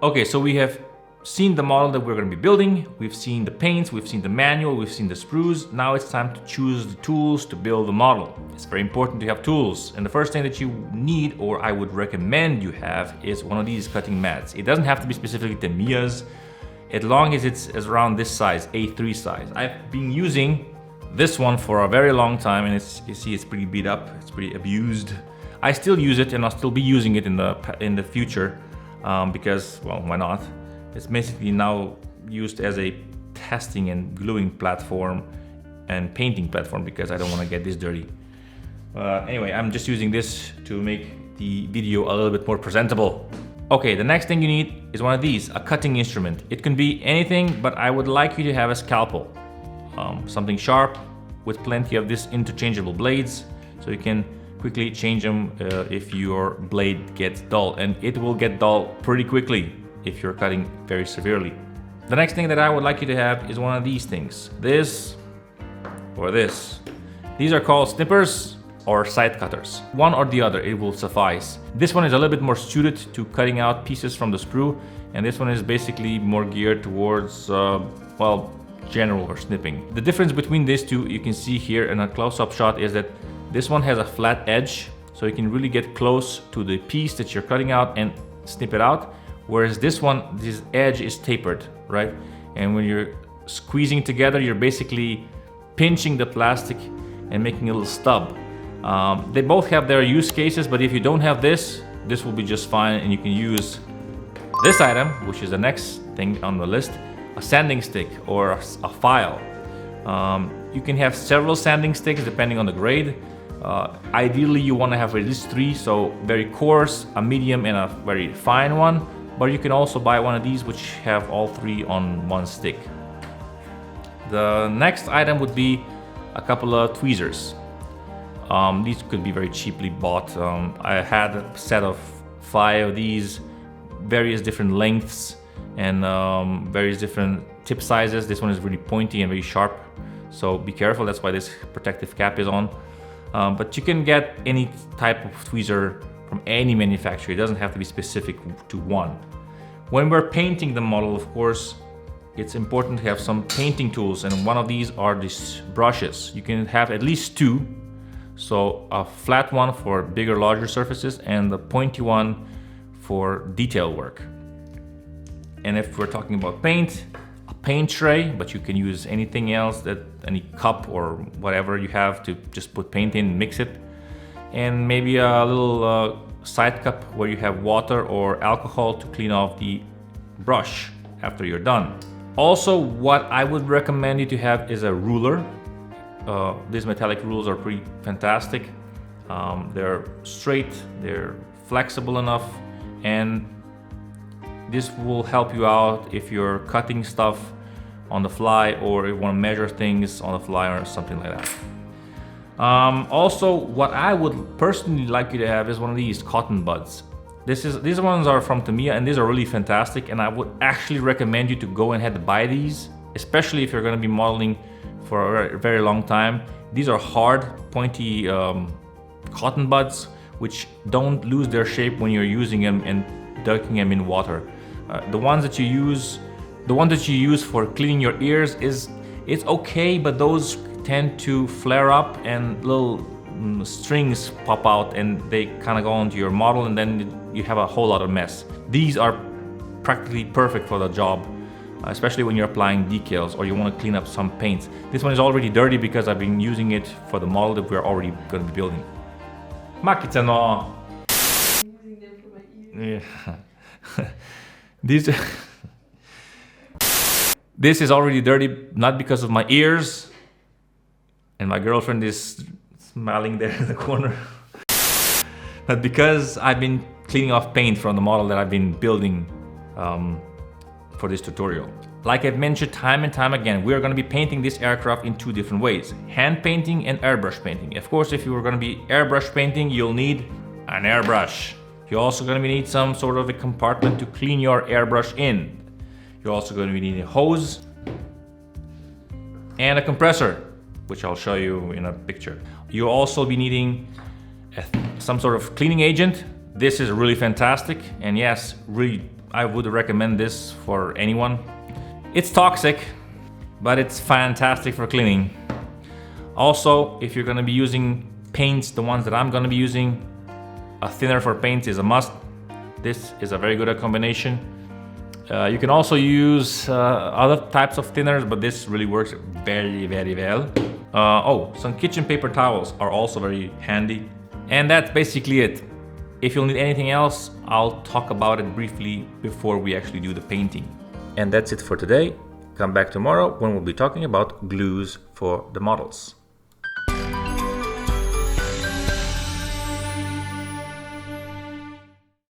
Okay, so we have seen the model that we're going to be building, we've seen the paints, we've seen the manual, we've seen the sprues. Now it's time to choose the tools to build the model. It's very important to have tools, and the first thing that you need, or I would recommend you have, is one of these cutting mats. It doesn't have to be specifically Tamiya's, as long as it's around this size, A3 size. I've been using this one for a very long time, and you see it's pretty beat up, it's pretty abused. I still use it, and I'll still be using it in the future because, well, why not? It's basically now used as a testing and gluing platform and painting platform because I don't want to get this dirty. Anyway, I'm just using this to make the video a little bit more presentable. Okay, the next thing you need is one of these, a cutting instrument. It can be anything, but I would like you to have a scalpel. Something sharp with plenty of these interchangeable blades, so you can quickly change them if your blade gets dull, and it will get dull pretty quickly if you're cutting very severely. The next thing that I would like you to have is one of these things. This or this. These are called snippers or side cutters. One or the other, it will suffice. This one is a little bit more suited to cutting out pieces from the sprue, and this one is basically more geared towards, well, general or snipping. The difference between these two, you can see here in a close-up shot, is that this one has a flat edge, so you can really get close to the piece that you're cutting out and snip it out. Whereas this one, this edge is tapered, right? And when you're squeezing together, you're basically pinching the plastic and making a little stub. They both have their use cases, but if you don't have this will be just fine, and you can use this item, which is the next thing on the list, a sanding stick or a file. You can have several sanding sticks depending on the grade. Ideally, you want to have at least 3, so very coarse, a medium, and a very fine one. But you can also buy one of these which have all 3 on one stick. The next item would be a couple of tweezers. These could be very cheaply bought. I had a set of 5 of these, various different lengths and various different tip sizes. This one is really pointy and very sharp, so be careful. That's why this protective cap is on. But you can get any type of tweezer from any manufacturer. It doesn't have to be specific to one. When we're painting the model, of course, it's important to have some painting tools, and one of these are these brushes. You can have at least 2, so a flat one for bigger, larger surfaces, and the pointy one for detail work. And if we're talking about paint, a paint tray, but you can use anything else, that any cup or whatever you have to just put paint in and mix it. And maybe a little side cup where you have water or alcohol to clean off the brush after you're done. Also, what I would recommend you to have is a ruler. These metallic rulers are pretty fantastic. They're straight, they're flexible enough, and this will help you out if you're cutting stuff on the fly, or if you want to measure things on the fly or something like that. Also, what I would personally like you to have is one of these cotton buds. These ones are from Tamiya, and these are really fantastic, and I would actually recommend you to go ahead and buy these, especially if you're going to be modeling for a very long time. These are hard, pointy cotton buds which don't lose their shape when you're using them and dunking them in water. The one that you use for cleaning your ears it's okay, but those tend to flare up and little strings pop out, and they kind of go onto your model, and then you have a whole lot of mess. These are practically perfect for the job, especially when you're applying decals or you want to clean up some paints. This one is already dirty because I've been using it for the model that we're already going to be building. Makita-no! I'm using them for my ears. Yeah. This is already dirty, not because of my ears, and my girlfriend is smiling there in the corner, but because I've been cleaning off paint from the model that I've been building for this tutorial. Like I've mentioned time and time again, we are going to be painting this aircraft in 2 different ways: hand painting and airbrush painting. Of course, if you were going to be airbrush painting, you'll need an airbrush. You're also going to need some sort of a compartment to clean your airbrush in. You're also going to be needing a hose and a compressor, which I'll show you in a picture. You'll also be needing some sort of cleaning agent. This is really fantastic, and yes, really, I would recommend this for anyone. It's toxic, but it's fantastic for cleaning. Also, if you're gonna be using paints, the ones that I'm gonna be using, a thinner for paints is a must. This is a very good combination. You can also use other types of thinners, but this really works very, very well. Oh, some kitchen paper towels are also very handy. And that's basically it. If you'll need anything else, I'll talk about it briefly before we actually do the painting. And that's it for today. Come back tomorrow when we'll be talking about glues for the models.